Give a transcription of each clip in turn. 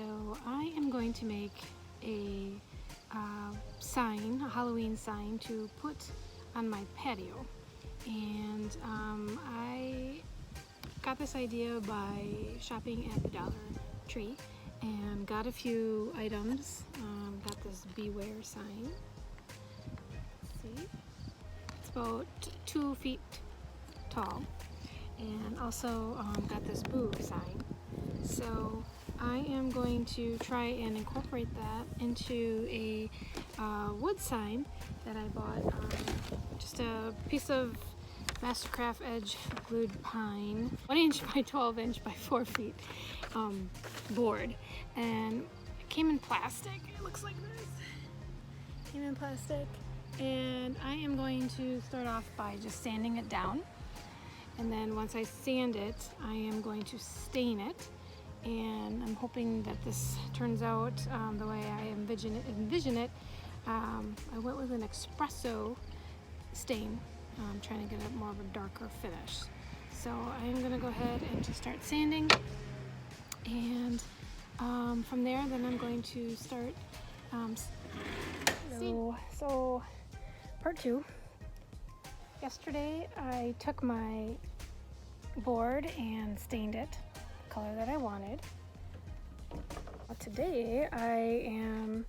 So I am going to make a sign, a Halloween sign to put on my patio. And I got this idea by shopping at the Dollar Tree and got a few items. Got this beware sign. Let's see, it's about 2 feet tall, and also got this boo sign. So I am going to try and incorporate that into a wood sign that I bought. Just a piece of Mastercraft Edge glued pine, 1 inch by 12 inch by 4 feet board, and it came in plastic. It looks like this. Came in plastic, and I am going to start off by just sanding it down, and then once I sand it, I am going to stain it. And I'm hoping that this turns out the way I envision it. I went with an espresso stain, trying to get a more of a darker finish. So I'm going to go ahead and just start sanding, and from there then I'm going to start so part 2. Yesterday I took my board and stained it color that I wanted. Today I am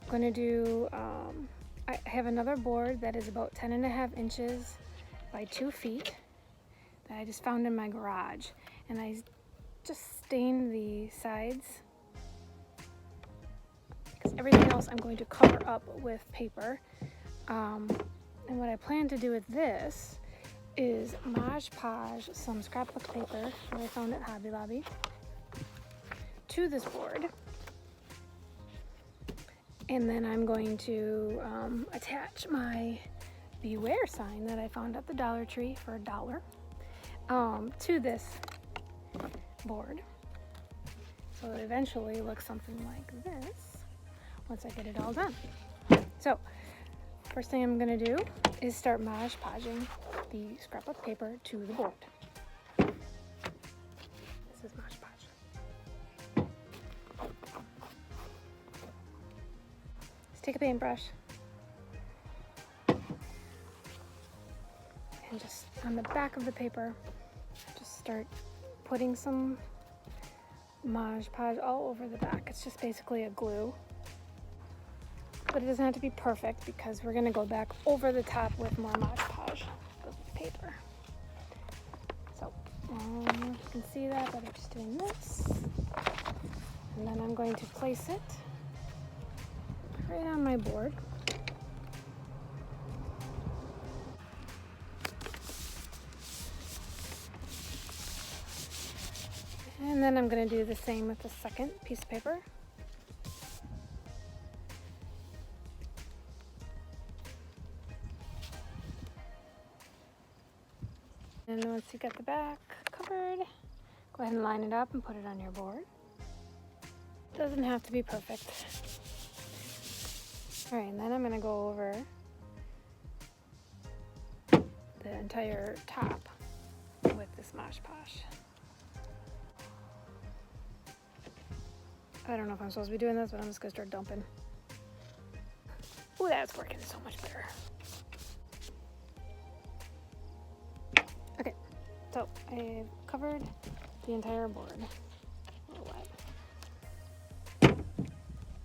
going to do, I have another board that is about 10.5 inches by 2 feet that I just found in my garage, and I just stained the sides because everything else I'm going to cover up with paper. And what I plan to do with this is Mod Podge some scrapbook paper that I found at Hobby Lobby to this board, and then I'm going to attach my beware sign that I found at the Dollar Tree for $1 to this board, so it eventually looks something like this once I get it all done. So first thing I'm going to do is start Mod Podging the scrapbook paper to the board. This is Mod Podge. Let's take a paintbrush and just on the back of the paper, just start putting some Mod Podge all over the back. It's just basically a glue, but it doesn't have to be perfect because we're going to go back over the top with more Mod Podge paper. So you can see that I'm just doing this, and then I'm going to place it right on my board. And then I'm going to do the same with the second piece of paper. And once you get the back covered, go ahead and line it up and put it on your board. Doesn't have to be perfect. All right, and then I'm going to go over the entire top with this Mod Podge. I don't know if I'm supposed to be doing this, but I'm just going to start dumping. Ooh, that's working so much better. Okay, so I've covered the entire board. A little wet.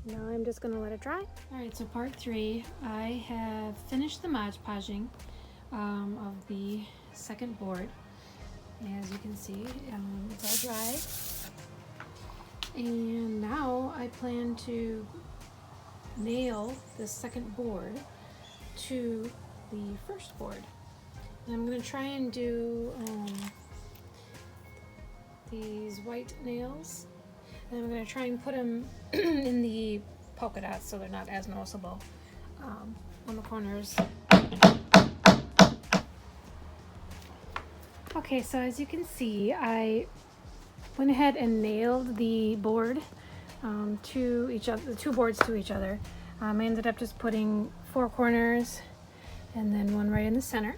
Now I'm just going to let it dry. All right, so part 3, I have finished the Mod Podging of the second board. As you can see, it's all dry. And now I plan to nail the second board to the first board. And I'm going to try and do these white nails, and I'm going to try and put them in the polka dots so they're not as noticeable on the corners. Okay, so as you can see, I went ahead and nailed the board to each other, the 2 boards to each other. I ended up just putting 4 corners and then 1 right in the center.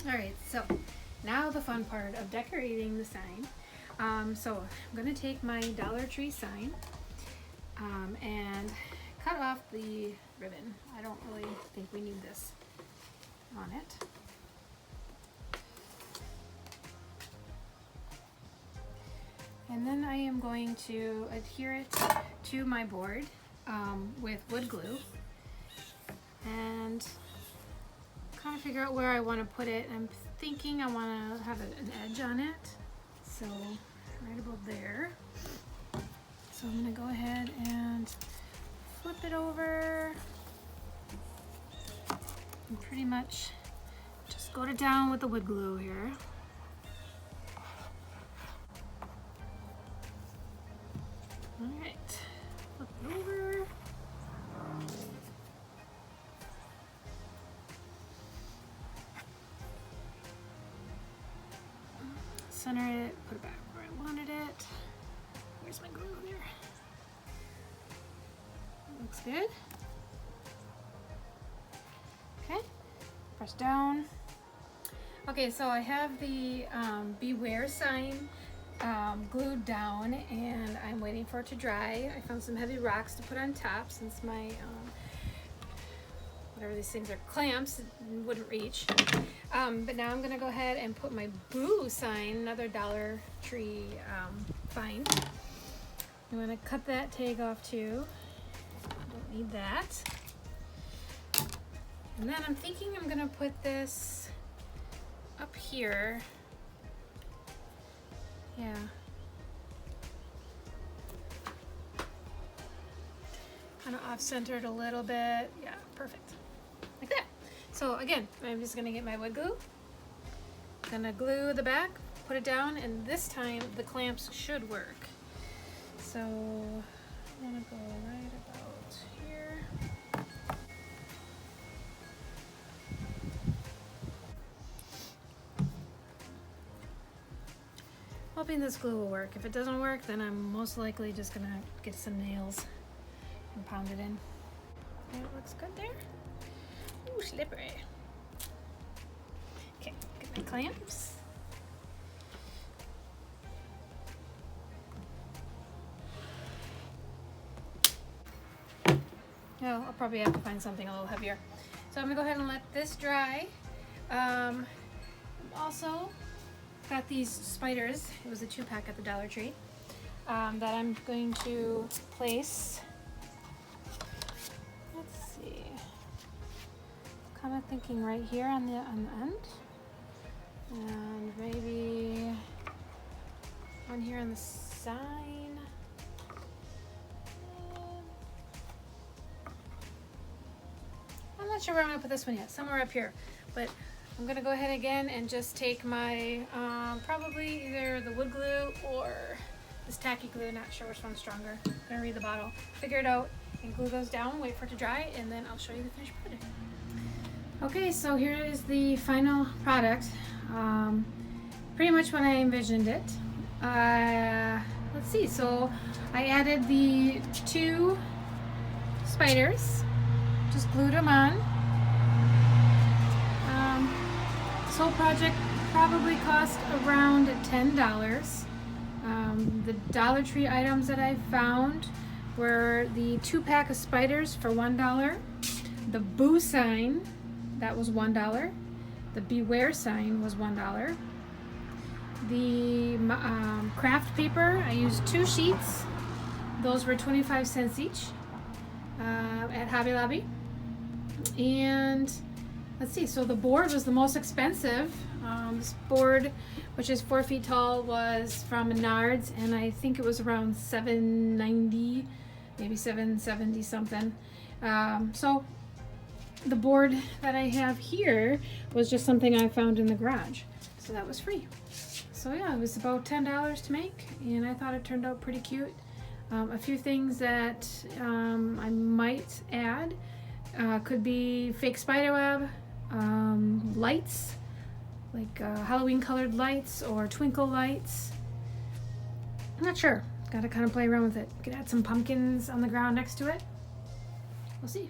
All right, so now the fun part of decorating the sign. So I'm gonna take my Dollar Tree sign and cut off the ribbon. I don't really think we need this on it. And then I am going to adhere it to my board with wood glue and kind of figure out where I want to put it. I'm thinking I want to have an edge on it, so right about there. So I'm going to go ahead and flip it over and pretty much just go to down with the wood glue here. All right, flip it over. Center it, put it back where I wanted it. Where's my glue there? Looks good. Okay, press down. Okay, so I have the Beware sign glued down and I'm waiting for it to dry. I found some heavy rocks to put on top since my whatever these things are, clamps, wouldn't reach. But now I'm gonna go ahead and put my Boo sign, another Dollar Tree find. I'm gonna cut that tag off too. Don't need that. And then I'm thinking I'm gonna put this up here. Yeah. Kind of off-centered a little bit. Yeah, perfect. Like that. So again, I'm just gonna get my wood glue. Gonna glue the back, put it down, and this time the clamps should work. So I'm gonna go right about here. Hoping this glue will work. If it doesn't work, then I'm most likely just gonna get some nails and pound it in. And it looks good there. Ooh, slippery. Okay, get my clamps. Oh, I'll probably have to find something a little heavier. So I'm gonna go ahead and let this dry. Also got these spiders. It was a 2-pack at the Dollar Tree that I'm going to place. Let's see. Kind of thinking right here on the end, and maybe one here on the side. I'm not sure where I'm gonna put this one yet. Somewhere up here, but I'm gonna go ahead again and just take my probably either the wood glue or this tacky glue. Not sure which one's stronger. I'm gonna read the bottle, figure it out, and glue those down. Wait for it to dry, and then I'll show you the finished product. Okay, so here is the final product. Pretty much when I envisioned it. Let's see. So I added the 2 spiders. Just glued them on. This whole project probably cost around $10. The Dollar Tree items that I found were the 2-pack of spiders for $1, the Boo sign, that was $1, the Beware sign was $1, the craft paper, I used 2 sheets, those were 25 cents each at Hobby Lobby. And let's see, so the board was the most expensive. This board, which is 4 feet tall, was from Menards, and I think it was around $7.90, maybe $7.70 something. So the board that I have here was just something I found in the garage, so that was free. So yeah, it was about $10 to make, and I thought it turned out pretty cute. A few things that I might add could be fake spiderweb, lights, like Halloween colored lights or twinkle lights. I'm not sure. Gotta kind of play around with it. Could add some pumpkins on the ground next to it. We'll see.